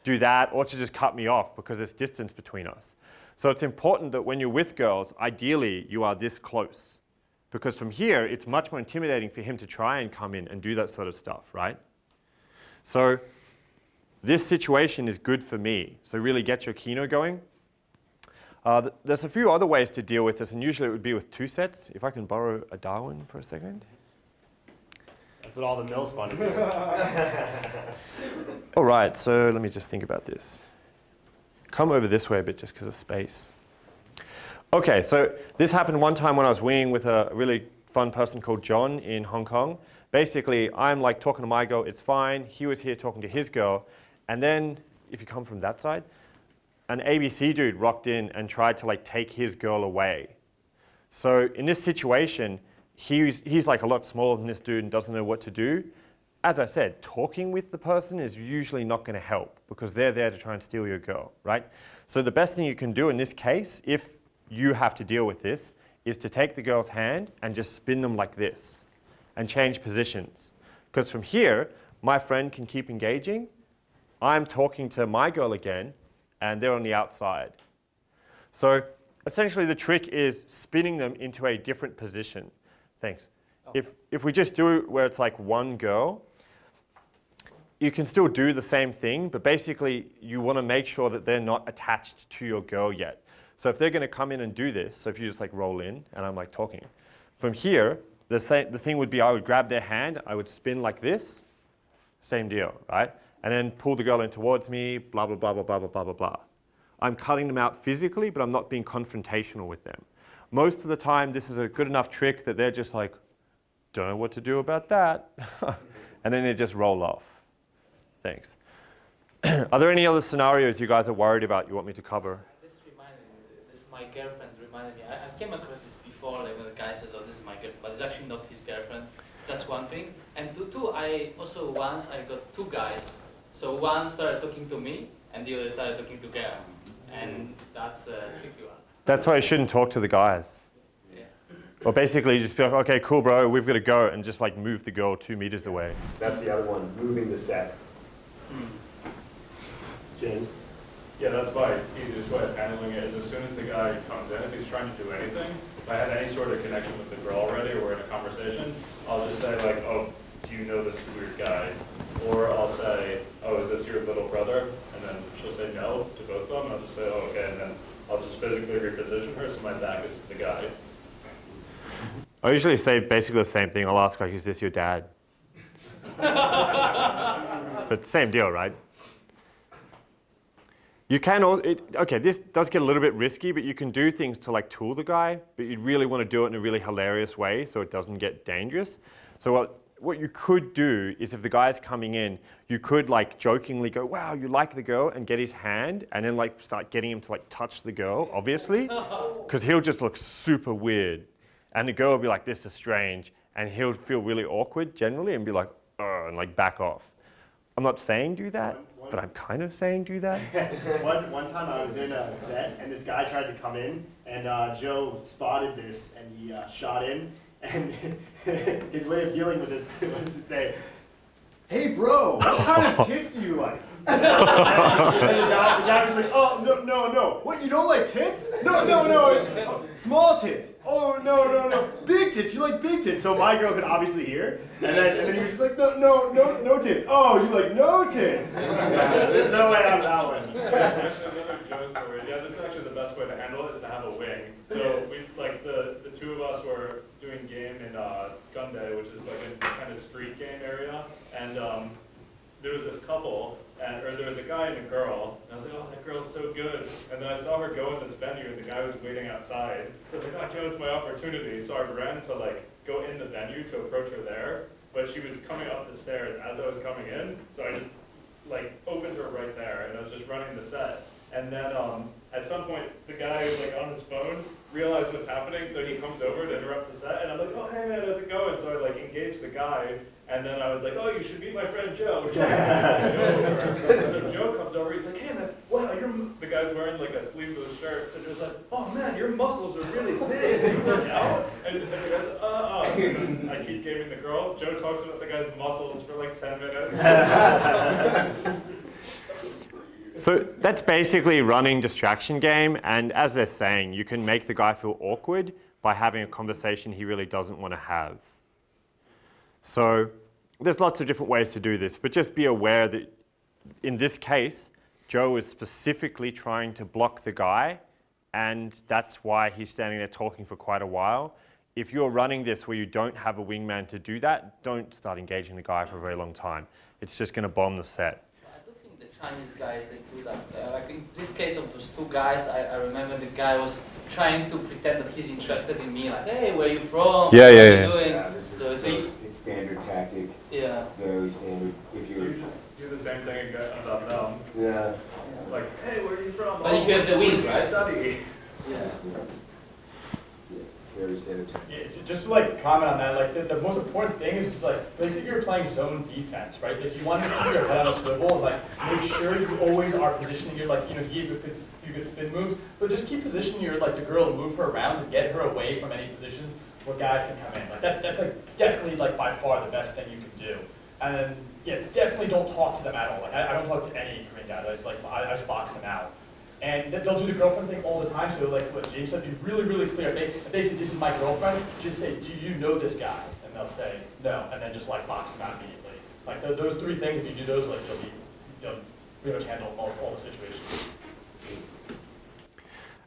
do that, or to just cut me off because there's distance between us. So it's important that when you're with girls, ideally you are this close, because from here it's much more intimidating for him to try and come in and do that sort of stuff, right? So this situation is good for me. So really get your kino going. There's a few other ways to deal with this, and usually it would be with 2 sets. If I can borrow a Darwin for a second. That's what all the mill spun do. All right, so let me just think about this. Come over this way a bit just because of space. Okay, so this happened one time when I was winging with a really fun person called John in Hong Kong. Basically, I'm like talking to my girl, it's fine. He was here talking to his girl. And then if you come from that side, an ABC dude rocked in and tried to like take his girl away. So in this situation, he's like a lot smaller than this dude and doesn't know what to do. As I said, talking with the person is usually not going to help because they're there to try and steal your girl, right? So the best thing you can do in this case, if you have to deal with this, is to take the girl's hand and just spin them like this and change positions. Because from here, my friend can keep engaging. I'm talking to my girl again, and they're on the outside. So essentially the trick is spinning them into a different position. Thanks. If we just do it where it's like one girl, you can still do the same thing, but basically you want to make sure that they're not attached to your girl yet. So if they're going to come in and do this, so if you just like roll in and I'm like talking, from here, the thing would be I would grab their hand, I would spin like this, same deal, right? And then pull the girl in towards me, blah, blah, blah, blah, blah, blah, blah, blah, blah. I'm cutting them out physically, but I'm not being confrontational with them. Most of the time, this is a good enough trick that they're just like, don't know what to do about that. And then they just roll off. Thanks. Are there any other scenarios you guys are worried about you want me to cover? This reminded me, this is my girlfriend reminded me. I came across this before, like when the guy says, oh, this is my girlfriend, but it's actually not his girlfriend. That's one thing. And two, I got two guys. So one started talking to me, and the other started talking to girl. And that's a tricky one. That's why you shouldn't talk to the guys. Yeah. Or basically you just be like, okay, cool, bro, we've got to go, and just like move the girl 2 meters away. That's the other one, moving the set. James? Yeah, that's my easiest way of handling it is as soon as the guy comes in, if he's trying to do anything, if I have any sort of connection with the girl already or we're in a conversation, I'll just say like, oh, do you know this weird guy? Or I'll say, oh, is this your little brother? And then she'll say no to both of them, and I'll just say, oh, okay, and then I'll just physically reposition her so my back is the guy. I usually say basically the same thing. I'll ask like, is this your dad? But same deal, right? You can, okay, this does get a little bit risky, but you can do things to like tool the guy, but you really want to do it in a really hilarious way so it doesn't get dangerous. So what you could do is if the guy's coming in, you could like jokingly go, wow, you like the girl, and get his hand, and then like start getting him to like touch the girl, obviously, because he'll just look super weird. And the girl will be like, this is strange, and he'll feel really awkward generally and be like, and like back off. I'm not saying do that, but I'm kind of saying do that. One time I was in a set, and this guy tried to come in, and Joe spotted this, and he shot in, and his way of dealing with this was to say, hey bro, what kind of tits do you like? And the guy was like, oh, no. What, you don't like tits? No. Oh, small tits. Oh, no. Big tits. You like big tits. So my girl could obviously hear. And then he was just like, no tits. Oh, you like no tits. There's no way out of that one. Actually, another Joe story. Yeah, this is actually the best way to handle it is to have a wing. So we, like the two of us were doing game in Gunday, which is like a kind of street game area. And there was this couple, or there was a guy and a girl, and I was like, oh, that girl's so good. And then I saw her go in this venue, and the guy was waiting outside. So I was like, oh, Joe, it's my opportunity. So I ran to like go in the venue to approach her there, but she was coming up the stairs as I was coming in, so I just like opened her right there, and I was just running the set. And then at some point, the guy who's like on his phone realized what's happening, so he comes over to interrupt the set, and I'm like, oh, hey man, how's it going? So I like engaged the guy, and then I was like, oh, you should meet my friend Joe. So Joe comes over, he's like, hey man, wow, the guy's wearing like a sleeveless shirt, so Joe's like, oh man, your muscles are really big. You work out? And the guy's and I keep gaming the girl. Joe talks about the guy's muscles for like 10 minutes. So that's basically running distraction game, and as they're saying, you can make the guy feel awkward by having a conversation he really doesn't want to have. So there's lots of different ways to do this, but just be aware that in this case, Joe is specifically trying to block the guy, and that's why he's standing there talking for quite a while. If you're running this where you don't have a wingman to do that, don't start engaging the guy for a very long time. It's just going to bomb the set. Chinese guys, they do that. Like in this case of those two guys, I remember the guy was trying to pretend that he's interested in me, like, hey, where are you from? Yeah. What are you doing? Yeah, this is standard tactic. Yeah. Very standard. If So you're, you just do the same thing again about them. yeah. Like, hey, where are you from? But if you have the wing, right? Study. Yeah. Very standard tactic. Yeah, just to like comment on that, like the most important thing is like if you're playing zone defense, right? Like you want to keep your head on a swivel and like make sure you always are positioning your like he gave a few good spin moves, but just keep positioning your like the girl and move her around to get her away from any positions where guys can come in. Like that's like definitely like by far the best thing you can do. And then yeah, definitely don't talk to them at all. Like I don't talk to any Korean guys. I just box them out. And they'll do the girlfriend thing all the time, so like what James said, be really, really clear. If they say, this is my girlfriend, just say, do you know this guy? And they'll say, no, and then just like box them out immediately. Like those three things, if you do those, like you'll pretty much handle all the situations.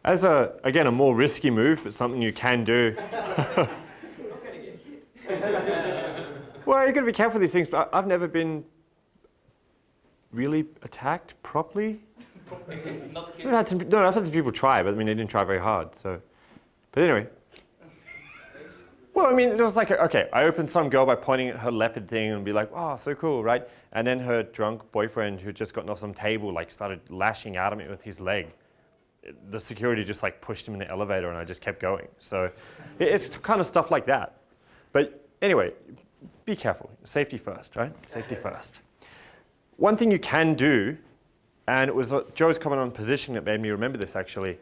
As again, a more risky move, but something you can do. Well, you've got to be careful with these things, but I've never been really attacked properly. I've had some people try, but I mean, they didn't try very hard. So, but anyway. Well, I mean, it was like, okay, I opened some girl by pointing at her leopard thing and be like, oh, so cool, right? And then her drunk boyfriend who had just gotten off some table, like started lashing out at me with his leg. The security just like pushed him in the elevator and I just kept going. So it's kind of stuff like that. But anyway, be careful. Safety first, right? Safety first. One thing you can do, and it was Joe's comment on positioning that made me remember this actually.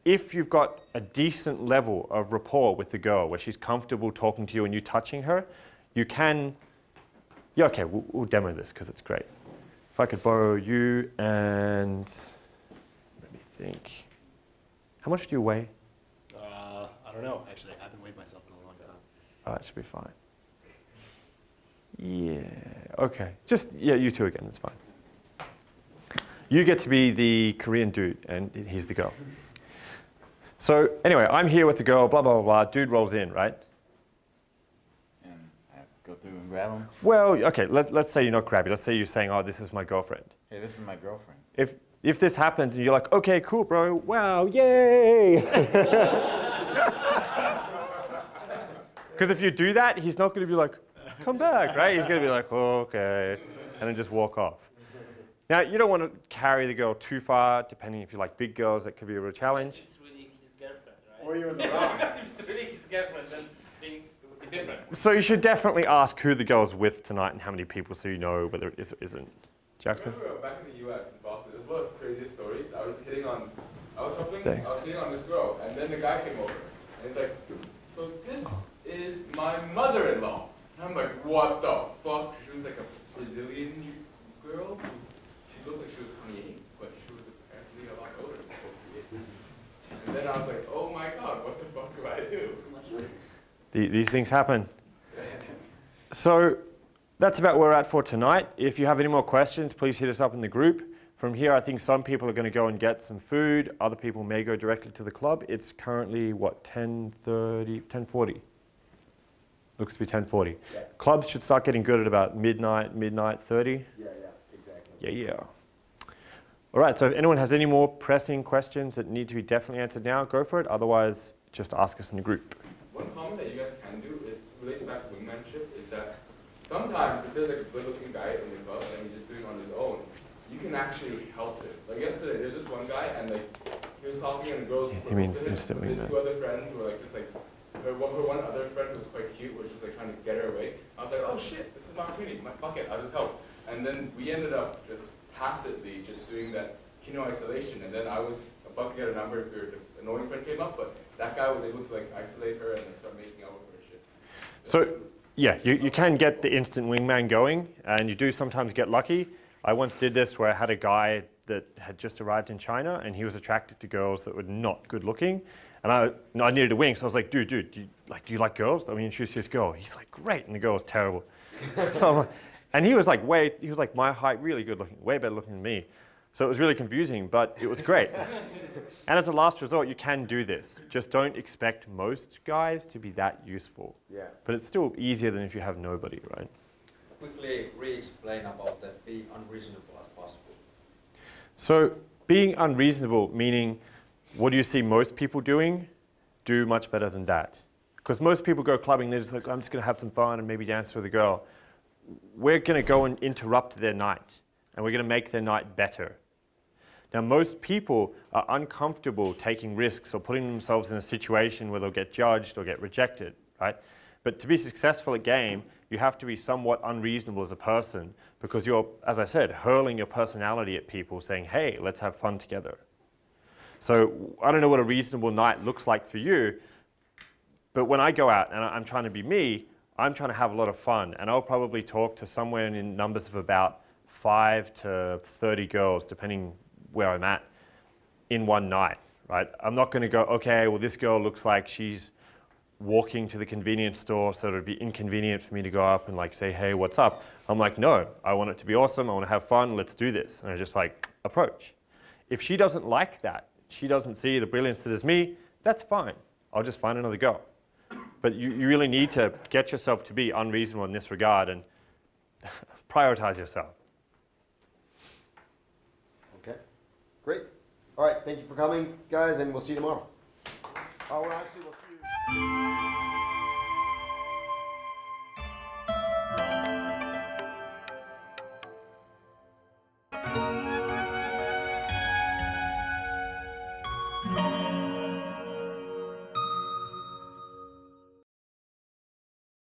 If you've got a decent level of rapport with the girl where she's comfortable talking to you and you touching her, you can, yeah, okay, we'll demo this because it's great. If I could borrow you and, let me think. How much do you weigh? I don't know, actually. I haven't weighed myself in a long time. Oh, that should be fine. Yeah, okay. Just, yeah, you two again, that's fine. You get to be the Korean dude, and he's the girl. So anyway, I'm here with the girl, blah, blah, blah, blah. Dude rolls in, right? And I go through and grab him. Well, okay, let's say you're not crabby. Let's say you're saying, oh, this is my girlfriend. Hey, this is my girlfriend. If this happens and you're like, okay, cool, bro, wow, yay! Because if you do that, he's not going to be like, come back, right? He's going to be like, oh, okay, and then just walk off. Now, you don't want to carry the girl too far, depending if you like big girls, that could be a real challenge. It's really his girlfriend, right? Or you're in the wrong. It's really his girlfriend, then it would be different. So you should definitely ask who the girl's with tonight and how many people so you know whether it is or isn't. Jackson? I remember back in the US, in Boston, it was one of the craziest stories. I was hitting on this girl, and then the guy came over, and he's like, so this is my mother-in-law. And I'm like, what the fuck? She was like a Brazilian girl. She looked like she was 28, but she was apparently a lot older than 48. And then I was like, oh my god, what the fuck do I do? These things happen. So that's about where we're at for tonight. If you have any more questions, please hit us up in the group. From here, I think some people are going to go and get some food. Other people may go directly to the club. It's currently, what, 10:30, 10:40? Looks to be 10:40. Yeah. Clubs should start getting good at about midnight 30. Yeah, exactly. Yeah. All right, so if anyone has any more pressing questions that need to be definitely answered now, go for it. Otherwise, just ask us in the group. One comment that you guys can do, it relates back to wingmanship, is that sometimes if there's like a good-looking guy in the club and he's just doing it on his own, you can actually help him. Like yesterday, there's this one guy and like he was talking and the girls He means instant the wingman. two other friends were like just like her one other friend was quite cute, was just like trying to get her away. I was like, oh shit, this is my opportunity, fuck it, I'll just help. And then we ended up just tacitly just doing that Kino isolation, and then I was about to get a number if the annoying friend came up, but that guy was able to like isolate her and like, start making out with her shit. So, yeah, you can get the instant wingman going, and you do sometimes get lucky. I once did this where I had a guy that had just arrived in China, and he was attracted to girls that were not good looking. And I needed a wing, so I was like, dude, do you like girls? Let me introduce you to this girl. He's like, great, and the girl was terrible. And he was like my height, really good looking, way better looking than me. So it was really confusing, but it was great. And as a last resort, you can do this. Just don't expect most guys to be that useful. Yeah. But it's still easier than if you have nobody, right? Quickly re-explain about that, be unreasonable as possible. So being unreasonable, meaning what do you see most people doing? Do much better than that. Because most people go clubbing, they're just like, I'm just going to have some fun and maybe dance with a girl. We're going to go and interrupt their night, and we're going to make their night better. Now, most people are uncomfortable taking risks or putting themselves in a situation where they'll get judged or get rejected, right? But to be successful at game, you have to be somewhat unreasonable as a person because you're, as I said, hurling your personality at people saying, hey, let's have fun together. So I don't know what a reasonable night looks like for you, but when I go out and I'm trying to be me, I'm trying to have a lot of fun, and I'll probably talk to somewhere in numbers of about 5 to 30 girls, depending where I'm at, in one night, right? I'm not going to go, okay, well, this girl looks like she's walking to the convenience store, so it would be inconvenient for me to go up and like say, hey, what's up? I'm like, no, I want it to be awesome. I want to have fun. Let's do this. And I just like approach. If she doesn't like that, she doesn't see the brilliance that is me, that's fine. I'll just find another girl. But you really need to get yourself to be unreasonable in this regard and prioritize yourself. Okay, great. All right, thank you for coming, guys, and we'll see you tomorrow. Oh, well, actually, we'll see you.